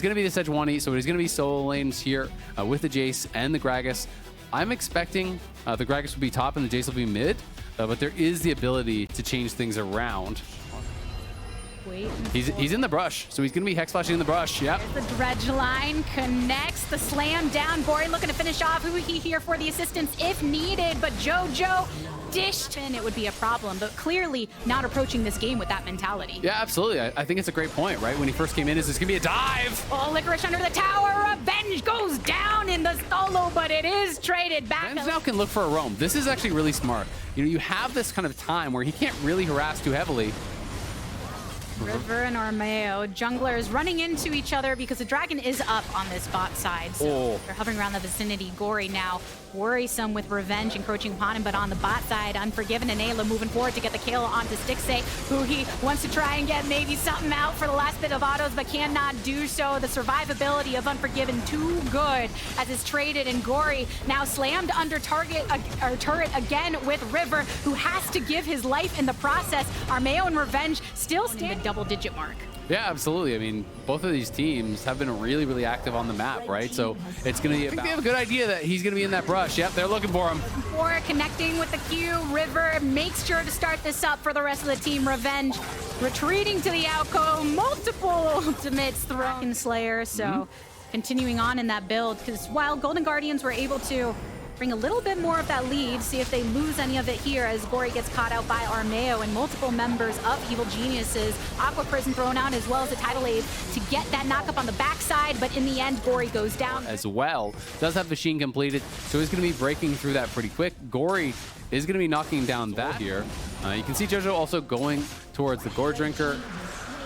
going to be the Sejuani, so he's going to be solo lanes here with the Jace and the Gragas. I'm expecting the Gragas will be top and the Jace will be mid, but there is the ability to change things around. He's in the brush, so he's going to be hex flashing in the brush. Yep. There's the dredge line connects the slam down. Gory looking to finish off. Who he here for the assistance if needed, but JoJo dished and it would be a problem, but clearly not approaching this game with that mentality. Yeah, absolutely. I think it's a great point, right? When he first came in, is this gonna be a dive? Oh, Licorice under the tower. Revenge goes down in the solo, but it is traded back. Revenge now can look for a roam. This is actually really smart. You know, you have this kind of time where he can't really harass too heavily. River and Armeo, junglers running into each other because the dragon is up on this bot side. So they're hovering around the vicinity. Gory now worrisome with Revenge encroaching upon him, but on the bot side, Unforgiven and Ayla moving forward to get the kill onto Stixay, who he wants to try and get maybe something out for the last bit of autos, but cannot do so. The survivability of Unforgiven too good as it's traded, and Gory now slammed under turret again with River, who has to give his life in the process. Armeo and Revenge still stand the double-digit mark. Yeah, absolutely. I mean, both of these teams have been really, really active on the map, right? So it's going to be about... I think they have a good idea that he's going to be in that brush. Yep, they're looking for him. For connecting with the Q, River makes sure to start this up for the rest of the team. Revenge retreating to the outgo, multiple ultimates thrown Slayer, so continuing on in that build, because while Golden Guardians were able to bring a little bit more of that lead, see if they lose any of it here as Gory gets caught out by Armeo and multiple members of Evil Geniuses. Aqua Prison thrown out as well as a tidal wave to get that knock up on the backside, but in the end, Gory goes down. As well, does have machine completed, so he's going to be breaking through that pretty quick. Gory is going to be knocking down that here. You can see JoJo also going towards the Gore Drinker.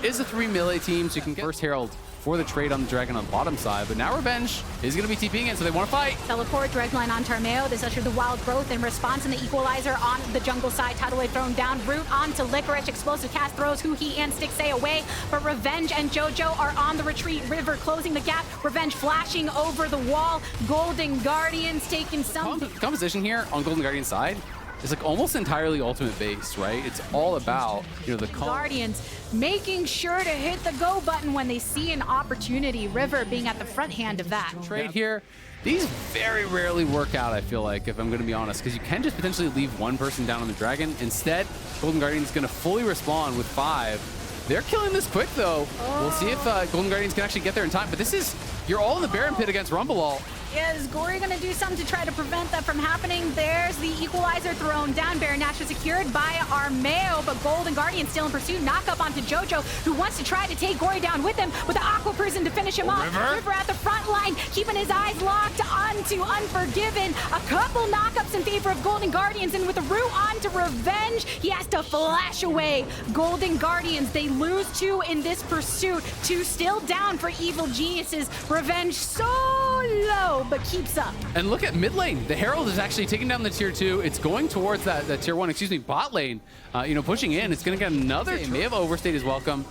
Is a 3 melee team, so you can get first Herald for the trade on the Dragon on the bottom side, but now Revenge is going to be TPing in, so they want to fight. Teleport, direct line on Armeo. This ushered the wild growth in response, and the Equalizer on the jungle side. Tidal wave thrown down, root onto Licorice. Explosive cast throws Huhi and Stixay away, but Revenge and JoJo are on the retreat. River closing the gap. Revenge flashing over the wall. Golden Guardians taking some... The composition here on Golden Guardian's side is like almost entirely ultimate based, right? It's all about, you know, the Guardians making sure to hit the go button when they see an opportunity. River being at the front hand of that. Trade here. These very rarely work out, I feel like, if I'm going to be honest, because you can just potentially leave one person down on the Dragon. Instead, Golden Guardian's going to fully respawn with 5. They're killing this quick, though. We'll see if Golden Guardians can actually get there in time. But this is, you're all in the Baron Pit against Rumble. Is Gory going to do something to try to prevent that from happening? There's the Equalizer thrown down. Baron Nashor secured by Armeo, but Golden Guardian still in pursuit. Knock up onto JoJo, who wants to try to take Gory down with him with the Aqua Prison to finish him off. River at the front line, keeping his eyes locked onto Unforgiven. A couple knockups in favor of Golden Guardians, and with the root onto Revenge, he has to flash away. Golden Guardians, they lose 2 in this pursuit. 2 still down for Evil Geniuses. Revenge so low, but keeps up. And look at mid lane. The Herald is actually taking down the tier 2. It's going towards that tier 1, excuse me, bot lane. You know, pushing in. It's going to get another. He may have overstayed his welcome.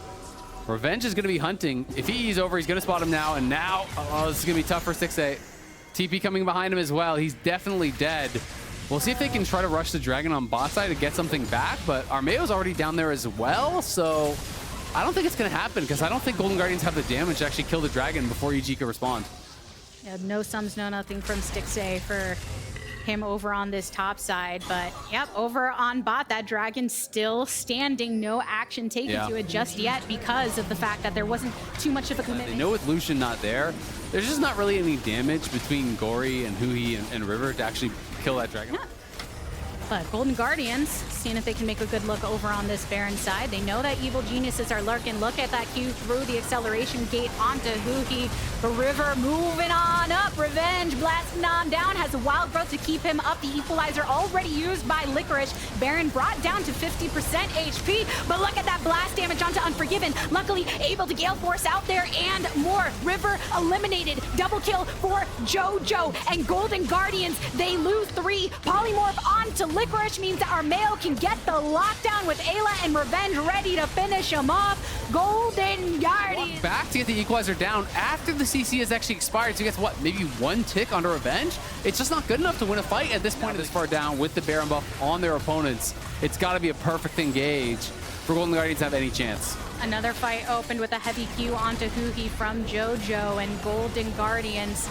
Revenge is going to be hunting. If he eats over, he's going to spot him now. And now, oh, this is going to be tough for Stixay. TP coming behind him as well. He's definitely dead. We'll see if they can try to rush the Dragon on bot side to get something back. But Armeo's already down there as well. So I don't think it's going to happen, because I don't think Golden Guardians have the damage to actually kill the Dragon before EG can respond. Yeah, no sums, no nothing from Stixay for him over on this top side. But yep, over on bot, that Dragon still standing. No action taken to it just yet because of the fact that there wasn't too much of a commitment. They know with Lucian not there, there's just not really any damage between Gory and Huhi and River to actually kill that Dragon. Yeah. But Golden Guardians, seeing if they can make a good look over on this Baron side. They know that Evil Geniuses are lurking. Look at that Q through the acceleration gate onto Huhi. The River moving on up. Revenge blasting on down. Has a wild growth to keep him up. The Equalizer already used by Licorice. Baron brought down to 50% HP. But look at that blast damage onto Unforgiven. Luckily able to Gale Force out there and more. River eliminated. Double kill for JoJo. And Golden Guardians, they lose 3. Polymorph onto Licorice means that Armeo can get the lockdown with Ayla and Revenge ready to finish him off. Golden Guardians back to get the Equalizer down after the CC has actually expired. So he gets what, maybe 1 tick onto Revenge? It's just not good enough to win a fight at this point, this far down with the Baron buff on their opponents. It's got to be a perfect engage for Golden Guardians to have any chance. Another fight opened with a heavy Q onto Huhi from JoJo, and Golden Guardians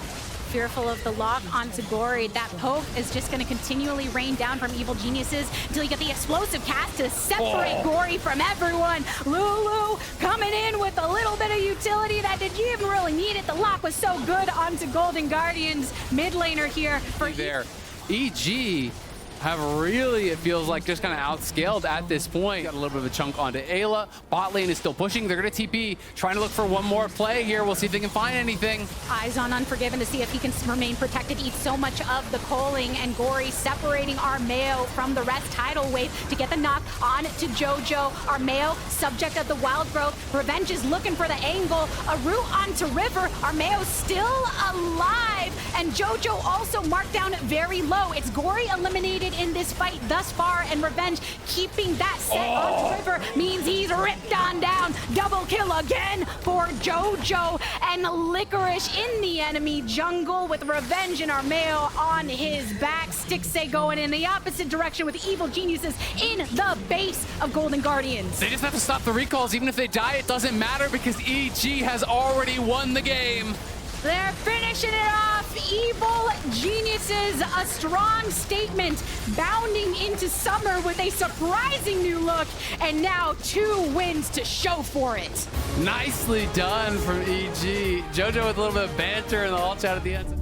fearful of the lock onto Gory. That poke is just going to continually rain down from Evil Geniuses until you get the explosive cast to separate Gory from everyone. Lulu coming in with a little bit of utility that did you even really need it. The lock was so good onto Golden Guardians. Mid laner here for there. EG have really, it feels like, just kind of outscaled at this point. Got a little bit of a chunk onto Ayla. Bot lane is still pushing. They're going to TP, trying to look for one more play here. We'll see if they can find anything. Eyes on Unforgiven to see if he can remain protected, eat so much of the culling, and Gory separating Armeo from the rest. Tidal Wave to get the knock on to JoJo. Armeo, subject of the wild growth. Revenge is looking for the angle. A route onto River. Armeo still alive, and JoJo also marked down very low. It's Gory eliminated in this fight thus far, and Revenge keeping that set on River means he's ripped on down. Double kill again for JoJo, and Licorice in the enemy jungle with Revenge and Armeo on his back. Stixxay going in the opposite direction with Evil Geniuses in the base of Golden Guardians. They just have to stop the recalls. Even if they die, it doesn't matter because EG has already won the game. They're finishing it off. Evil Geniuses, a strong statement, bounding into summer with a surprising new look, and now 2 wins to show for it. Nicely done from EG. JoJo with a little bit of banter in the alt chat at the end.